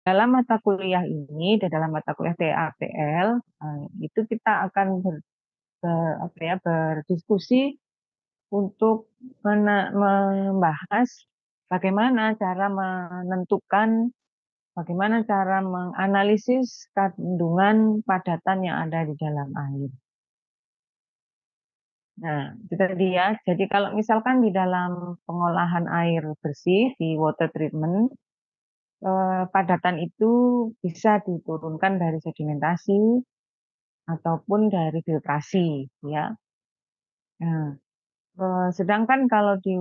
Dalam mata kuliah ini, dalam mata kuliah TAPL, itu kita akan berdiskusi untuk membahas bagaimana cara menentukan, bagaimana cara menganalisis kandungan padatan yang ada di dalam air. Nah, itu tadi ya. Jadi kalau misalkan di dalam pengolahan air bersih, di water treatment, padatan itu bisa diturunkan dari sedimentasi ataupun dari filtrasi, ya. Nah, sedangkan kalau di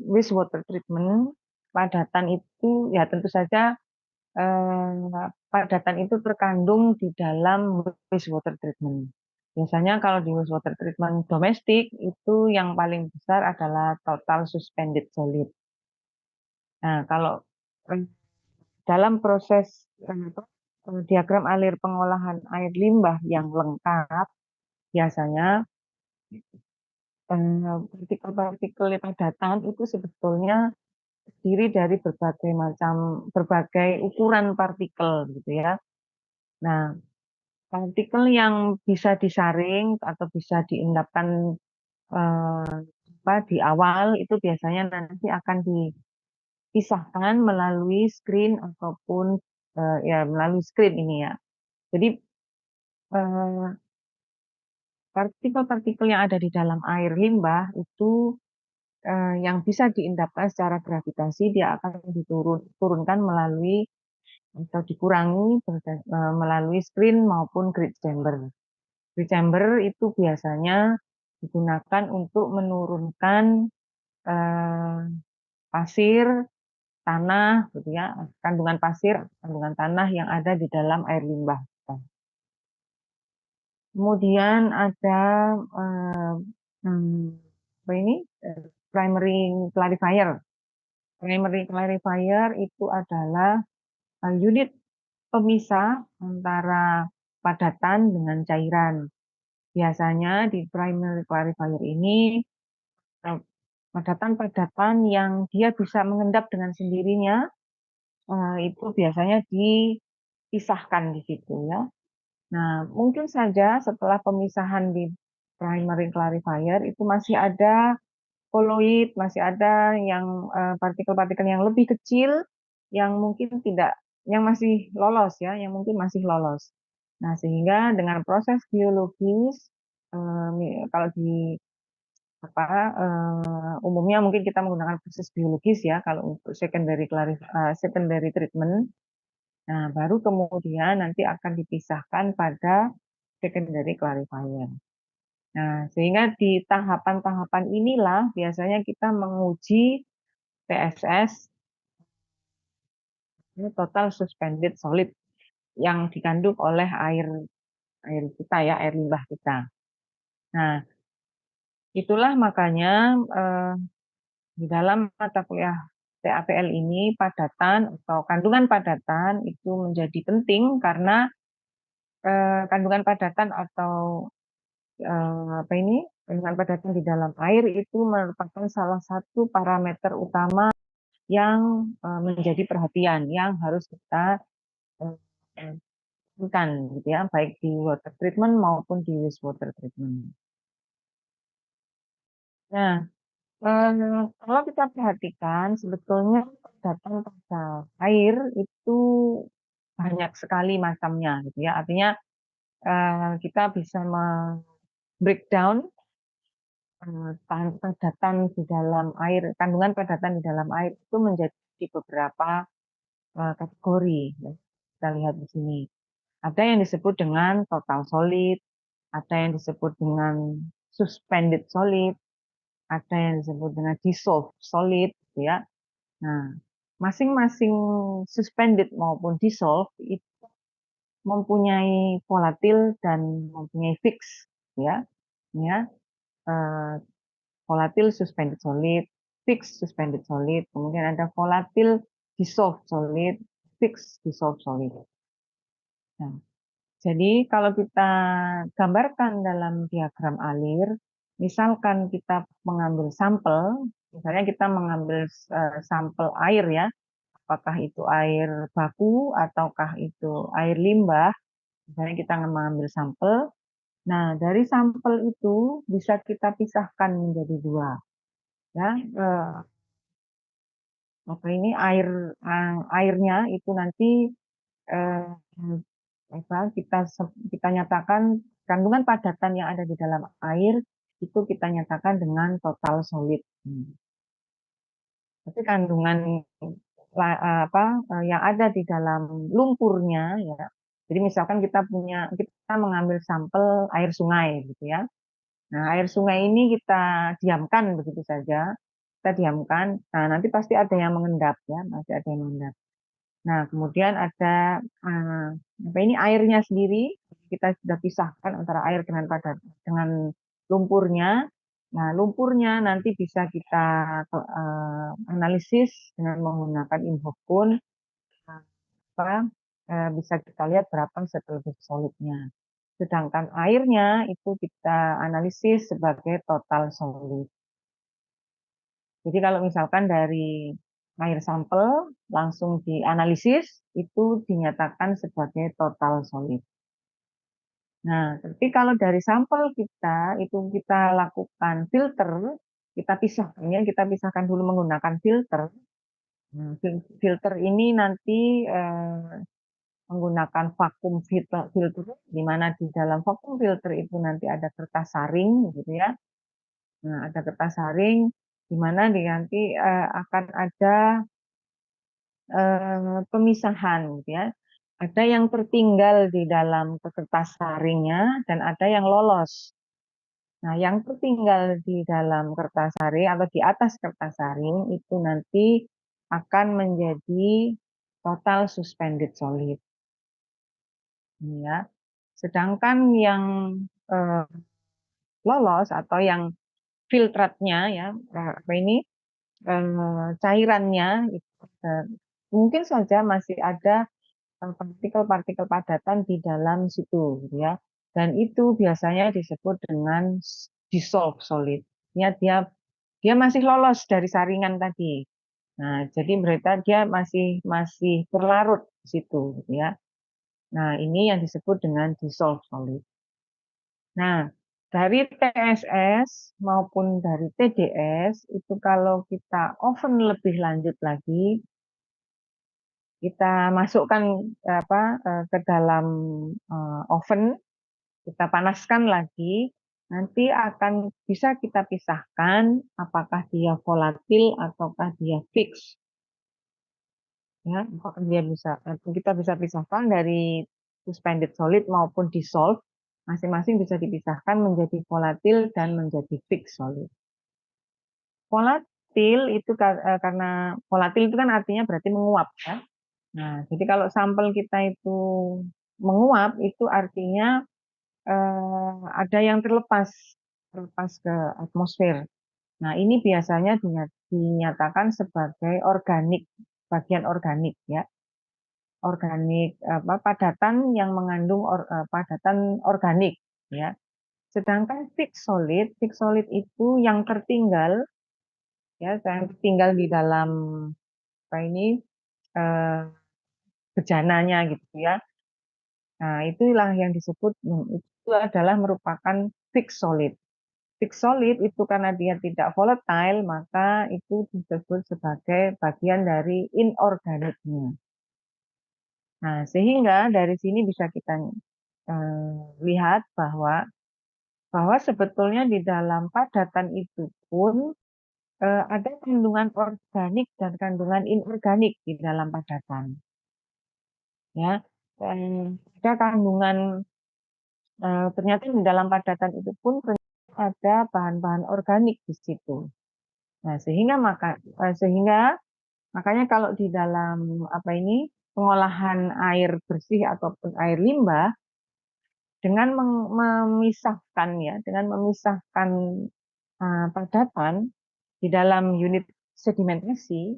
wastewater treatment, padatan itu ya tentu saja padatan itu terkandung di dalam wastewater treatment. Biasanya kalau di wastewater treatment domestik itu yang paling besar adalah total suspended solid. Nah, kalau dalam proses diagram alir pengolahan air limbah yang lengkap, biasanya partikel-partikel padatan itu sebetulnya terdiri dari berbagai ukuran partikel gitu ya. Nah, partikel yang bisa disaring atau bisa diendapkan di awal itu biasanya nanti akan dipisahkan melalui screen ataupun ya melalui screen ini ya. Jadi eh, partikel-partikel yang ada di dalam air limbah itu yang bisa diendapkan secara gravitasi dia akan diturunkan melalui atau dikurangi melalui screen maupun grid chamber. Grid chamber itu biasanya digunakan untuk menurunkan eh, pasir, tanah, gitu ya, kandungan pasir, kandungan tanah yang ada di dalam air limbah. Kemudian ada eh, apa ini primary clarifier. Primary clarifier itu adalah unit pemisah antara padatan dengan cairan. Biasanya di primary clarifier ini eh, padatan-padatan yang dia bisa mengendap dengan sendirinya itu biasanya dipisahkan di situ ya. Nah, mungkin saja setelah pemisahan di primary clarifier itu masih ada koloid, masih ada yang partikel-partikel yang lebih kecil yang mungkin tidak, yang masih lolos ya, yang mungkin masih lolos. Nah, sehingga dengan proses biologis, kalau di apa umumnya mungkin kita menggunakan proses biologis ya, kalau untuk secondary treatment. Nah, baru kemudian nanti akan dipisahkan pada secondary clarifier. Nah, sehingga di tahapan-tahapan inilah biasanya kita menguji TSS, ini total suspended solid yang dikandung oleh air air kita ya, air limbah kita. Nah, itulah makanya di dalam mata kuliah TAPL ini padatan atau kandungan padatan itu menjadi penting karena kandungan padatan atau apa ini kandungan padatan di dalam air itu merupakan salah satu parameter utama yang menjadi perhatian yang harus kita lakukan gitu ya, baik di water treatment maupun di wastewater treatment. Nah, kalau kita perhatikan sebetulnya padatan pada air itu banyak sekali macamnya gitu ya. Artinya kita bisa breakdown padatan di dalam air, kandungan padatan di dalam air itu menjadi beberapa kategori. Ya. Kita lihat di sini. Ada yang disebut dengan total solid, ada yang disebut dengan suspended solid, ada yang disebut dengan dissolved solid, gitu ya. Nah, masing-masing suspended maupun dissolved itu mempunyai volatil dan mempunyai fix, ya. Ya, eh, volatil suspended solid, fixed suspended solid, kemudian ada volatil dissolved solid, fixed dissolved solid. Nah, jadi kalau kita gambarkan dalam diagram alir, misalkan kita mengambil sampel, misalnya kita mengambil sampel air ya, apakah itu air baku ataukah itu air limbah. Misalnya kita mengambil sampel. Nah, dari sampel itu bisa kita pisahkan menjadi dua. Ya, apa ini airnya itu nanti eh, apa kita nyatakan kandungan padatan yang ada di dalam air itu kita nyatakan dengan total solid. Tapi kandungan apa yang ada di dalam lumpurnya ya. Jadi misalkan kita mengambil sampel air sungai gitu ya. Nah, air sungai ini kita diamkan begitu saja. Kita diamkan. Nah, nanti pasti ada yang mengendap ya, masih ada yang mengendap. Nah, kemudian ada eh, apa ini airnya sendiri. Kita sudah pisahkan antara air dengan lumpurnya. Nah, lumpurnya nanti bisa kita analisis dengan menggunakan Invokun. Apa, bisa kita lihat berapa setel solidnya. Sedangkan airnya itu kita analisis sebagai total solid. Jadi kalau misalkan dari air sampel langsung dianalisis, itu dinyatakan sebagai total solid. Nah, tapi kalau dari sampel kita, itu kita lakukan filter, kita pisahkan dulu menggunakan filter. Nah, filter ini nanti menggunakan vakum filter, di mana di dalam vakum filter itu nanti ada kertas saring, gitu ya. Nah, ada kertas saring, di mana nanti akan ada pemisahan gitu ya. Ada yang tertinggal di dalam kertas saringnya dan ada yang lolos. Nah, yang tertinggal di dalam kertas saring atau di atas kertas saring itu nanti akan menjadi total suspended solid. Ya. Sedangkan yang eh, lolos atau yang filtratnya ya apa ini cairannya itu, mungkin saja masih ada partikel-partikel padatan di dalam situ, gitu ya. Dan itu biasanya disebut dengan dissolved solid. Ya, dia masih lolos dari saringan tadi. Nah, jadi berarti dia masih masih terlarut di situ, gitu ya. Nah, ini yang disebut dengan dissolved solid. Nah, dari TSS maupun dari TDS itu kalau kita oven lebih lanjut lagi, kita masukkan apa ke dalam oven, kita panaskan lagi, nanti akan bisa kita pisahkan apakah dia volatil ataukah dia fix. Ya, apakah dia bisa kita bisa pisahkan dari suspended solid maupun dissolved, masing-masing bisa dipisahkan menjadi volatil dan menjadi fix solid. Volatil itu karena volatil itu kan artinya berarti menguap ya. Nah, jadi kalau sampel kita itu menguap itu artinya ada yang terlepas ke atmosfer. Nah, ini biasanya dinyatakan sebagai organik, bagian organik ya, organik apa padatan yang mengandung padatan organik ya. Sedangkan fixed solid itu yang tertinggal ya, yang tertinggal di dalam apa ini eh, bejananya gitu ya. Nah, itulah yang disebut itu adalah merupakan fixed solid. Fixed solid itu karena dia tidak volatile, maka itu disebut sebagai bagian dari inorganiknya. Nah, sehingga dari sini bisa kita lihat bahwa sebetulnya di dalam padatan itu pun ada kandungan organik dan kandungan inorganik di dalam padatan. Ya, dan ada kandungan ternyata di dalam padatan itu pun ada bahan-bahan organik di situ. Nah, sehingga makanya kalau di dalam apa ini pengolahan air bersih ataupun air limbah dengan memisahkan ya, dengan memisahkan padatan di dalam unit sedimentasi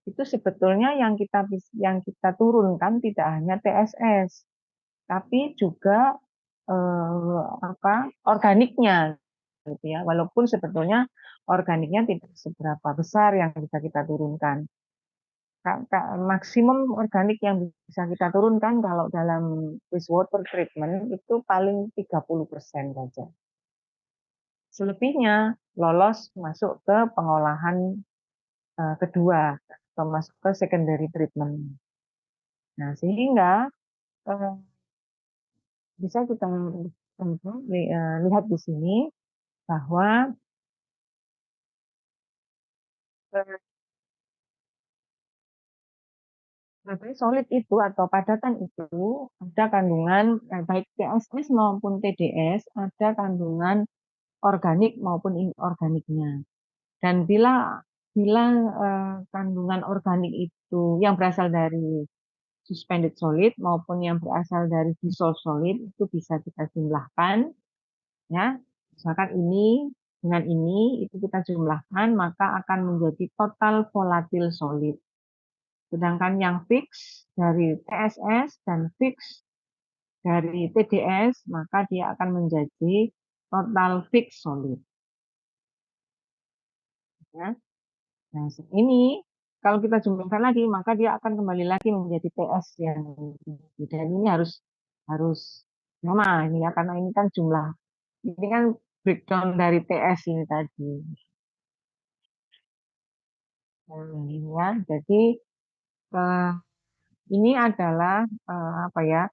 itu sebetulnya yang kita turunkan tidak hanya TSS tapi juga apa organiknya gitu ya. Walaupun sebetulnya organiknya tidak seberapa besar yang bisa kita turunkan. maksimum organik yang bisa kita turunkan kalau dalam wastewater treatment itu paling 30% saja. Selebihnya lolos masuk ke pengolahan kedua atau masuk ke secondary treatment. Nah, sehingga eh, bisa kita lihat di sini bahwa eh, solid itu atau padatan itu ada kandungan baik TSS maupun TDS, ada kandungan organik maupun inorganiknya. Dan bila bila kandungan organik itu yang berasal dari suspended solid maupun yang berasal dari dissolved solid itu bisa kita jumlahkan, ya. Misalkan ini dengan ini itu kita jumlahkan maka akan menjadi total volatile solid. Sedangkan yang fix dari TSS dan fix dari TDS maka dia akan menjadi total fix solid. Ya. Nah, ini kalau kita jumlahkan lagi, maka dia akan kembali lagi menjadi TS yang tinggi. Dan ini harus harus sama ini ya, karena ini kan jumlah, ini kan breakdown dari TS ini tadi. Nah, ini ya, jadi eh, ini adalah apa ya,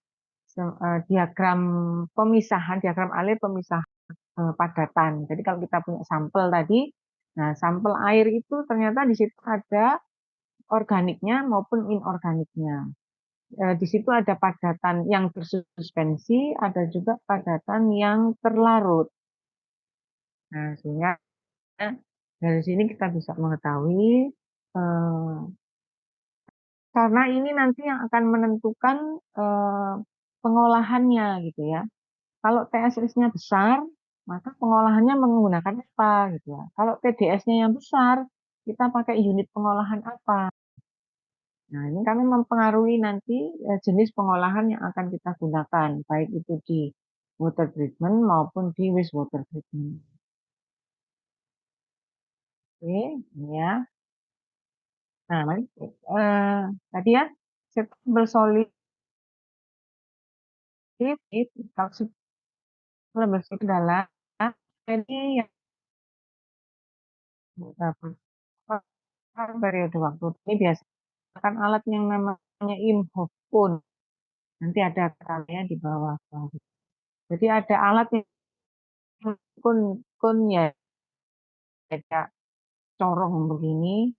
diagram pemisahan, diagram alir pemisah padatan. Jadi kalau kita punya sampel tadi, nah sampel air itu ternyata di situ ada organiknya maupun inorganiknya. Di situ ada padatan yang bersuspensi, ada juga padatan yang terlarut. Nah, sehingga dari sini kita bisa mengetahui eh, karena ini nanti yang akan menentukan eh, pengolahannya gitu ya. Kalau TSS-nya besar, maka pengolahannya menggunakan apa gitu ya. Kalau TDS-nya yang besar, kita pakai unit pengolahan apa. Nah, ini kami mempengaruhi nanti jenis pengolahan yang akan kita gunakan, baik itu di water treatment maupun di wastewater treatment. Oke, ini ya. Nah, tadi ya, setable solid, kalau setable solid adalah jadi yang beberapa periode waktu ini biasanya kan alat yang namanya IMHOFPUN. Nanti ada kalian di bawah. Jadi ada alat yang kun kun ya, kayak corong begini.